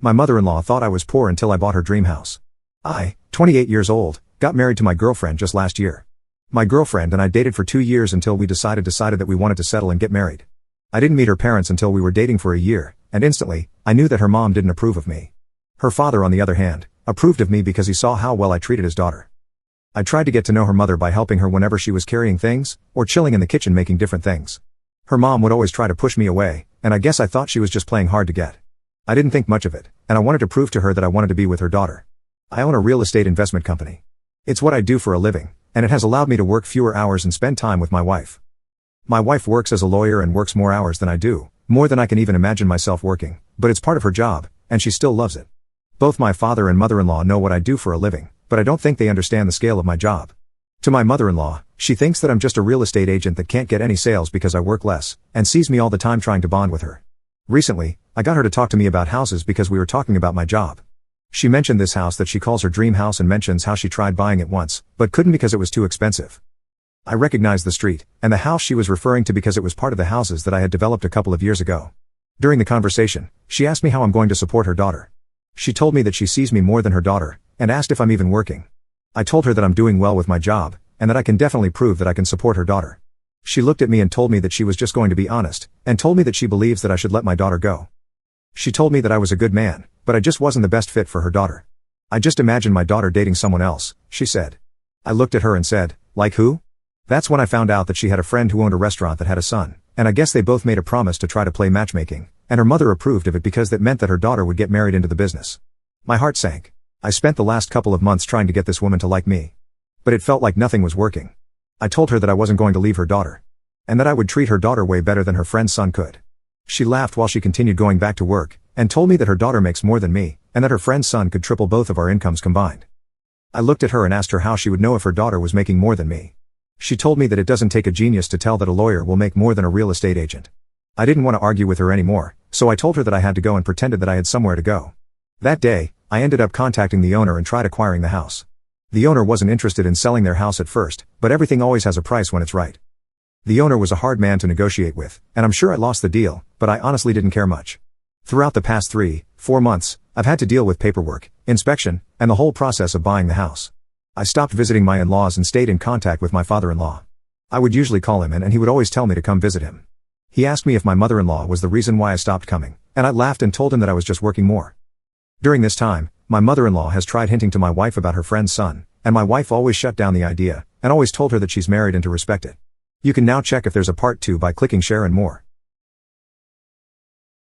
My mother-in-law thought I was poor until I bought her dream house. I, 28 years old, got married to my girlfriend just last year. My girlfriend and I dated for 2 years until we decided that we wanted to settle and get married. I didn't meet her parents until we were dating for a year, and instantly, I knew that her mom didn't approve of me. Her father, on the other hand, approved of me because he saw how well I treated his daughter. I tried to get to know her mother by helping her whenever she was carrying things, or chilling in the kitchen making different things. Her mom would always try to push me away, and I guess I thought she was just playing hard to get. I didn't think much of it, and I wanted to prove to her that I wanted to be with her daughter. I own a real estate investment company. It's what I do for a living, and it has allowed me to work fewer hours and spend time with my wife. My wife works as a lawyer and works more hours than I do, more than I can even imagine myself working, but it's part of her job, and she still loves it. Both my father and mother-in-law know what I do for a living, but I don't think they understand the scale of my job. To my mother-in-law, she thinks that I'm just a real estate agent that can't get any sales because I work less, and sees me all the time trying to bond with her. Recently, I got her to talk to me about houses because we were talking about my job. She mentioned this house that she calls her dream house and mentions how she tried buying it once, but couldn't because it was too expensive. I recognized the street, and the house she was referring to because it was part of the houses that I had developed a couple of years ago. During the conversation, she asked me how I'm going to support her daughter. She told me that she sees me more than her daughter, and asked if I'm even working. I told her that I'm doing well with my job, and that I can definitely prove that I can support her daughter. She looked at me and told me that she was just going to be honest, and told me that she believes that I should let my daughter go. She told me that I was a good man, but I just wasn't the best fit for her daughter. I just imagined my daughter dating someone else, she said. I looked at her and said, like who? That's when I found out that she had a friend who owned a restaurant that had a son, and I guess they both made a promise to try to play matchmaking, and her mother approved of it because that meant that her daughter would get married into the business. My heart sank. I spent the last couple of months trying to get this woman to like me. But it felt like nothing was working. I told her that I wasn't going to leave her daughter, and that I would treat her daughter way better than her friend's son could. She laughed while she continued going back to work, and told me that her daughter makes more than me, and that her friend's son could triple both of our incomes combined. I looked at her and asked her how she would know if her daughter was making more than me. She told me that it doesn't take a genius to tell that a lawyer will make more than a real estate agent. I didn't want to argue with her anymore, so I told her that I had to go and pretended that I had somewhere to go. That day, I ended up contacting the owner and tried acquiring the house. The owner wasn't interested in selling their house at first, but everything always has a price when it's right. The owner was a hard man to negotiate with, and I'm sure I lost the deal, but I honestly didn't care much. Throughout the past 3-4 months, I've had to deal with paperwork, inspection, and the whole process of buying the house. I stopped visiting my in-laws and stayed in contact with my father-in-law. I would usually call him and he would always tell me to come visit him. He asked me if my mother-in-law was the reason why I stopped coming, and I laughed and told him that I was just working more. During this time, my mother-in-law has tried hinting to my wife about her friend's son, and my wife always shut down the idea, and always told her that she's married and to respect it. You can now check if there's a part 2 by clicking share and more.